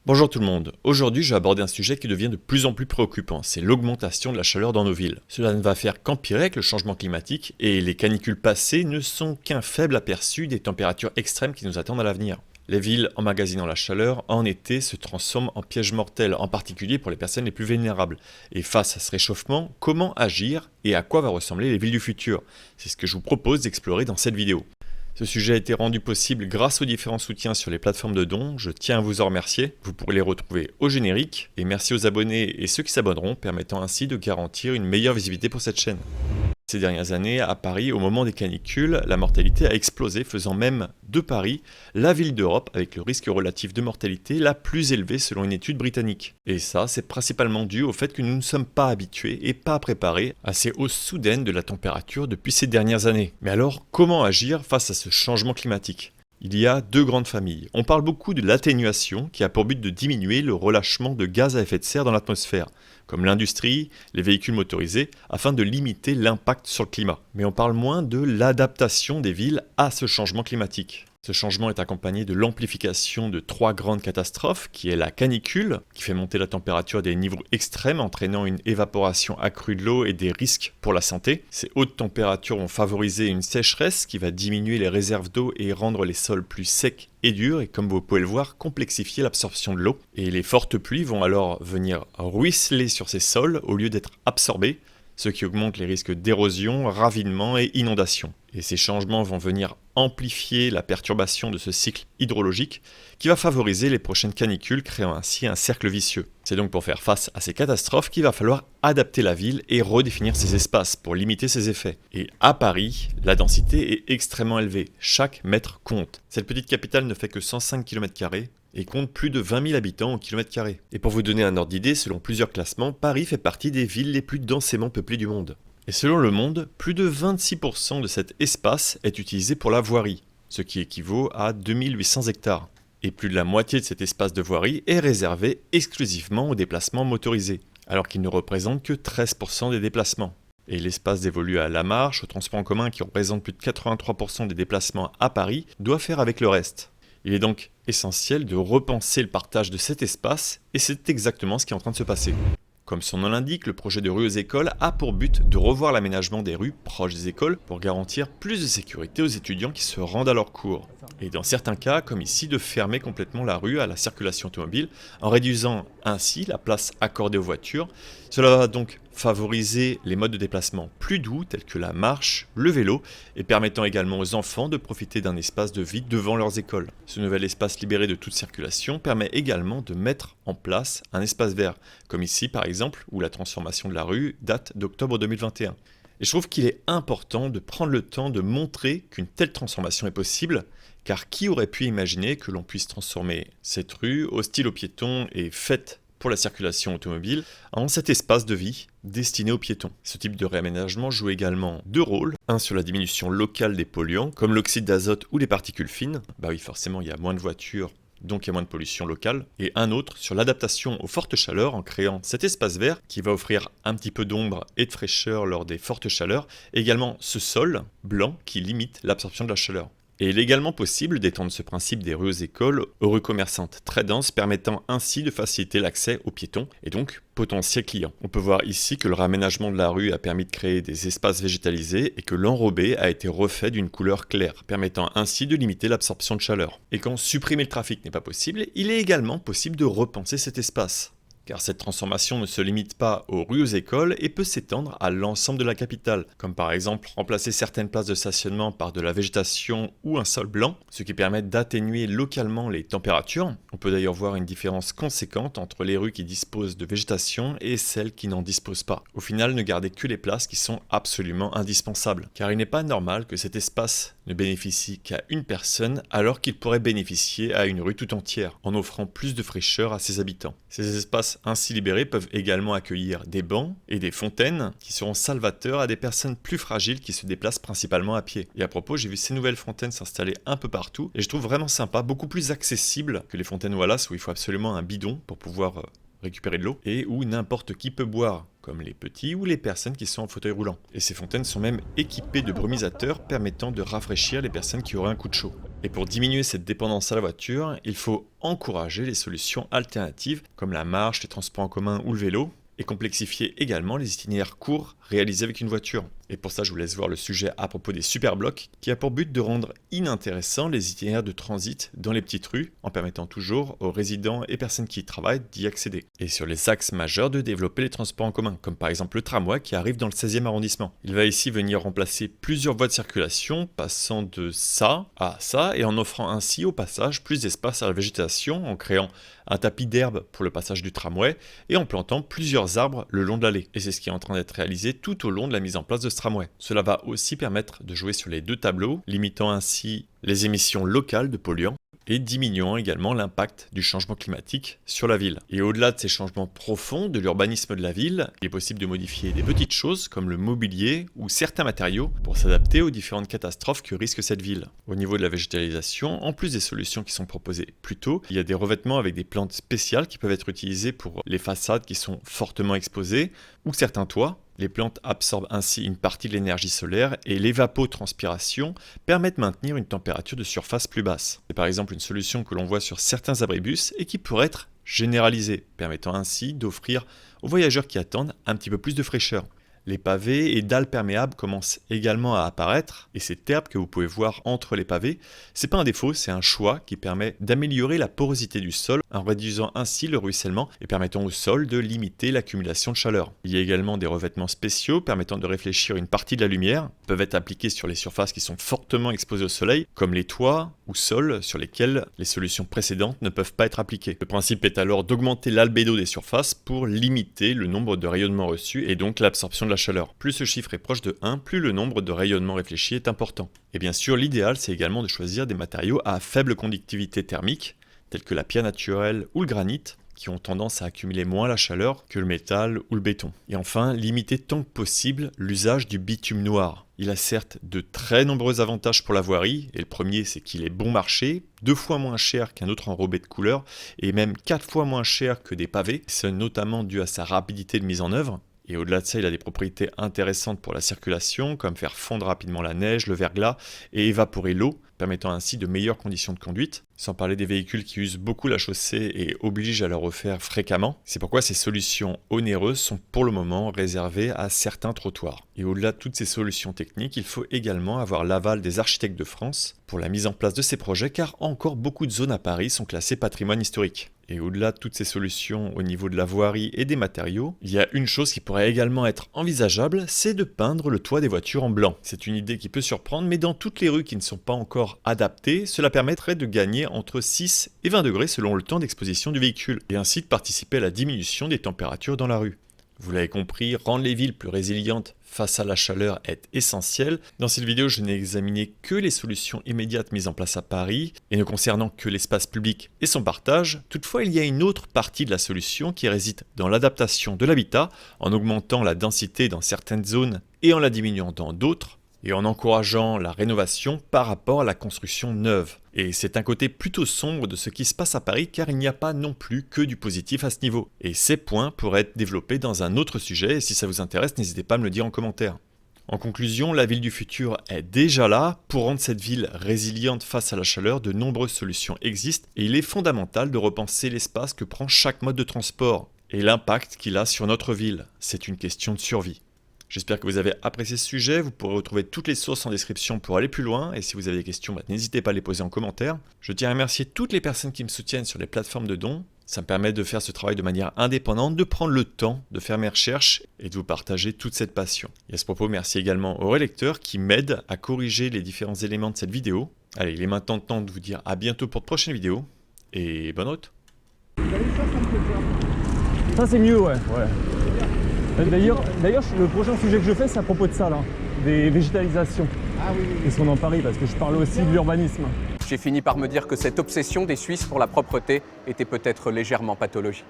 Bonjour tout le monde, aujourd'hui je vais aborder un sujet qui devient de plus en plus préoccupant, c'est l'augmentation de la chaleur dans nos villes. Cela ne va faire qu'empirer avec le changement climatique et les canicules passées ne sont qu'un faible aperçu des températures extrêmes qui nous attendent à l'avenir. Les villes emmagasinant la chaleur en été se transforment en pièges mortels, en particulier pour les personnes les plus vulnérables. Et face à ce réchauffement, comment agir et à quoi va ressembler les villes du futur? C'est ce que je vous propose d'explorer dans cette vidéo. Ce sujet a été rendu possible grâce aux différents soutiens sur les plateformes de dons, je tiens à vous en remercier. Vous pourrez les retrouver au générique, et merci aux abonnés et ceux qui s'abonneront, permettant ainsi de garantir une meilleure visibilité pour cette chaîne. Ces dernières années, à Paris, au moment des canicules, la mortalité a explosé, faisant même de Paris la ville d'Europe avec le risque relatif de mortalité la plus élevée selon une étude britannique. Et ça, c'est principalement dû au fait que nous ne sommes pas habitués et pas préparés à ces hausses soudaines de la température depuis ces dernières années. Mais alors, comment agir face à ce changement climatique ? Il y a deux grandes familles. On parle beaucoup de l'atténuation qui a pour but de diminuer le relâchement de gaz à effet de serre dans l'atmosphère, comme l'industrie, les véhicules motorisés, afin de limiter l'impact sur le climat. Mais on parle moins de l'adaptation des villes à ce changement climatique. Ce changement est accompagné de l'amplification de trois grandes catastrophes, qui est la canicule, qui fait monter la température à des niveaux extrêmes, entraînant une évaporation accrue de l'eau et des risques pour la santé. Ces hautes températures vont favoriser une sécheresse qui va diminuer les réserves d'eau et rendre les sols plus secs et durs, et comme vous pouvez le voir, complexifier l'absorption de l'eau. Et les fortes pluies vont alors venir ruisseler sur ces sols au lieu d'être absorbées, ce qui augmente les risques d'érosion, ravinement et inondation. Et ces changements vont venir amplifier la perturbation de ce cycle hydrologique qui va favoriser les prochaines canicules, créant ainsi un cercle vicieux. C'est donc pour faire face à ces catastrophes qu'il va falloir adapter la ville et redéfinir ses espaces pour limiter ces effets. Et à Paris, la densité est extrêmement élevée, chaque mètre compte. Cette petite capitale ne fait que 105 km² et compte plus de 20 000 habitants au kilomètre carré. Et pour vous donner un ordre d'idée, selon plusieurs classements, Paris fait partie des villes les plus densément peuplées du monde. Et selon Le Monde, plus de 26% de cet espace est utilisé pour la voirie, ce qui équivaut à 2800 hectares. Et plus de la moitié de cet espace de voirie est réservé exclusivement aux déplacements motorisés, alors qu'il ne représente que 13% des déplacements. Et l'espace dévolu à la marche, au transport en commun qui représente plus de 83% des déplacements à Paris, doit faire avec le reste. Il est donc essentiel de repenser le partage de cet espace, et c'est exactement ce qui est en train de se passer. Comme son nom l'indique, le projet de rue aux écoles a pour but de revoir l'aménagement des rues proches des écoles pour garantir plus de sécurité aux étudiants qui se rendent à leurs cours. Et dans certains cas, comme ici, de fermer complètement la rue à la circulation automobile en réduisant ainsi la place accordée aux voitures. Cela va donc favoriser les modes de déplacement plus doux tels que la marche, le vélo et permettant également aux enfants de profiter d'un espace de vie devant leurs écoles. Ce nouvel espace libéré de toute circulation permet également de mettre en place un espace vert, comme ici par exemple où la transformation de la rue date d'octobre 2021. Et je trouve qu'il est important de prendre le temps de montrer qu'une telle transformation est possible, car qui aurait pu imaginer que l'on puisse transformer cette rue hostile aux piétons et faite pour la circulation automobile en cet espace de vie destiné aux piétons. Ce type de réaménagement joue également deux rôles. Un sur la diminution locale des polluants, comme l'oxyde d'azote ou les particules fines. Bah oui, forcément, il y a moins de voitures, donc il y a moins de pollution locale. Et un autre sur l'adaptation aux fortes chaleurs en créant cet espace vert qui va offrir un petit peu d'ombre et de fraîcheur lors des fortes chaleurs. Et également ce sol blanc qui limite l'absorption de la chaleur. Et il est également possible d'étendre ce principe des rues aux écoles aux rues commerçantes très denses, permettant ainsi de faciliter l'accès aux piétons et donc potentiels clients. On peut voir ici que le réaménagement de la rue a permis de créer des espaces végétalisés et que l'enrobé a été refait d'une couleur claire, permettant ainsi de limiter l'absorption de chaleur. Et quand supprimer le trafic n'est pas possible, il est également possible de repenser cet espace. Car cette transformation ne se limite pas aux rues aux écoles et peut s'étendre à l'ensemble de la capitale, comme par exemple remplacer certaines places de stationnement par de la végétation ou un sol blanc, ce qui permet d'atténuer localement les températures. On peut d'ailleurs voir une différence conséquente entre les rues qui disposent de végétation et celles qui n'en disposent pas. Au final, ne gardez que les places qui sont absolument indispensables, car il n'est pas normal que cet espace ne bénéficie qu'à une personne alors qu'il pourrait bénéficier à une rue tout entière, en offrant plus de fraîcheur à ses habitants. Ces espaces ainsi libérés peuvent également accueillir des bancs et des fontaines qui seront salvateurs à des personnes plus fragiles qui se déplacent principalement à pied. Et à propos, j'ai vu ces nouvelles fontaines s'installer un peu partout et je trouve vraiment sympa, beaucoup plus accessible que les fontaines Wallace où il faut absolument un bidon pour pouvoir récupérer de l'eau et où n'importe qui peut boire, comme les petits ou les personnes qui sont en fauteuil roulant. Et ces fontaines sont même équipées de brumisateurs permettant de rafraîchir les personnes qui auraient un coup de chaud. Et pour diminuer cette dépendance à la voiture, il faut encourager les solutions alternatives comme la marche, les transports en commun ou le vélo, et complexifier également les itinéraires courts réalisés avec une voiture. Et pour ça, je vous laisse voir le sujet à propos des superblocs, qui a pour but de rendre inintéressants les itinéraires de transit dans les petites rues, en permettant toujours aux résidents et personnes qui y travaillent d'y accéder. Et sur les axes majeurs, de développer les transports en commun, comme par exemple le tramway qui arrive dans le 16e arrondissement. Il va ici venir remplacer plusieurs voies de circulation, passant de ça à ça, et en offrant ainsi au passage plus d'espace à la végétation, en créant un tapis d'herbe pour le passage du tramway, et en plantant plusieurs arbres le long de l'allée. Et c'est ce qui est en train d'être réalisé tout au long de la mise en place de ce tramway. Cela va aussi permettre de jouer sur les deux tableaux, limitant ainsi les émissions locales de polluants et diminuant également l'impact du changement climatique sur la ville. Et au-delà de ces changements profonds de l'urbanisme de la ville, il est possible de modifier des petites choses comme le mobilier ou certains matériaux pour s'adapter aux différentes catastrophes que risque cette ville. Au niveau de la végétalisation, en plus des solutions qui sont proposées plus tôt, il y a des revêtements avec des plantes spéciales qui peuvent être utilisées pour les façades qui sont fortement exposées ou certains toits. Les plantes absorbent ainsi une partie de l'énergie solaire et l'évapotranspiration permet de maintenir une température de surface plus basse. C'est par exemple une solution que l'on voit sur certains abribus et qui pourrait être généralisée, permettant ainsi d'offrir aux voyageurs qui attendent un petit peu plus de fraîcheur. Les pavés et dalles perméables commencent également à apparaître, et cette herbe que vous pouvez voir entre les pavés, c'est pas un défaut, c'est un choix qui permet d'améliorer la porosité du sol en réduisant ainsi le ruissellement et permettant au sol de limiter l'accumulation de chaleur. Il y a également des revêtements spéciaux permettant de réfléchir une partie de la lumière, peuvent être appliqués sur les surfaces qui sont fortement exposées au soleil, comme les toits ou sols sur lesquels les solutions précédentes ne peuvent pas être appliquées. Le principe est alors d'augmenter l'albédo des surfaces pour limiter le nombre de rayonnements reçus et donc l'absorption de la chaleur. Plus ce chiffre est proche de 1, plus le nombre de rayonnements réfléchis est important. Et bien sûr, l'idéal, c'est également de choisir des matériaux à faible conductivité thermique, tels que la pierre naturelle ou le granit, qui ont tendance à accumuler moins la chaleur que le métal ou le béton. Et enfin, limiter tant que possible l'usage du bitume noir. Il a certes de très nombreux avantages pour la voirie, et le premier c'est qu'il est bon marché, 2 fois moins cher qu'un autre enrobé de couleur, et même 4 fois moins cher que des pavés, c'est notamment dû à sa rapidité de mise en œuvre. Et au-delà de ça, il a des propriétés intéressantes pour la circulation, comme faire fondre rapidement la neige, le verglas et évaporer l'eau, permettant ainsi de meilleures conditions de conduite, sans parler des véhicules qui usent beaucoup la chaussée et obligent à la refaire fréquemment. C'est pourquoi ces solutions onéreuses sont pour le moment réservées à certains trottoirs. Et au-delà de toutes ces solutions techniques, il faut également avoir l'aval des architectes de France pour la mise en place de ces projets, car encore beaucoup de zones à Paris sont classées patrimoine historique. Et au-delà de toutes ces solutions au niveau de la voirie et des matériaux, il y a une chose qui pourrait également être envisageable, c'est de peindre le toit des voitures en blanc. C'est une idée qui peut surprendre, mais dans toutes les rues qui ne sont pas encore adaptées, cela permettrait de gagner entre 6 et 20 degrés selon le temps d'exposition du véhicule, et ainsi de participer à la diminution des températures dans la rue. Vous l'avez compris, rendre les villes plus résilientes face à la chaleur est essentiel. Dans cette vidéo, je n'ai examiné que les solutions immédiates mises en place à Paris et ne concernant que l'espace public et son partage. Toutefois, il y a une autre partie de la solution qui réside dans l'adaptation de l'habitat en augmentant la densité dans certaines zones et en la diminuant dans d'autres, et en encourageant la rénovation par rapport à la construction neuve. Et c'est un côté plutôt sombre de ce qui se passe à Paris, car il n'y a pas non plus que du positif à ce niveau. Et ces points pourraient être développés dans un autre sujet, et si ça vous intéresse, n'hésitez pas à me le dire en commentaire. En conclusion, la ville du futur est déjà là. Pour rendre cette ville résiliente face à la chaleur, de nombreuses solutions existent, et il est fondamental de repenser l'espace que prend chaque mode de transport, et l'impact qu'il a sur notre ville. C'est une question de survie. J'espère que vous avez apprécié ce sujet, vous pourrez retrouver toutes les sources en description pour aller plus loin, et si vous avez des questions, n'hésitez pas à les poser en commentaire. Je tiens à remercier toutes les personnes qui me soutiennent sur les plateformes de dons, ça me permet de faire ce travail de manière indépendante, de prendre le temps de faire mes recherches et de vous partager toute cette passion. Et à ce propos, merci également aux relecteurs qui m'aident à corriger les différents éléments de cette vidéo. Allez, il est maintenant temps de vous dire à bientôt pour de prochaines vidéos, et bonne route. Ça c'est mieux, ouais. D'ailleurs, le prochain sujet que je fais, c'est à propos de ça, là, des végétalisations. Ah oui. Qui sont dans Paris, parce que je parle aussi de l'urbanisme. J'ai fini par me dire que cette obsession des Suisses pour la propreté était peut-être légèrement pathologique.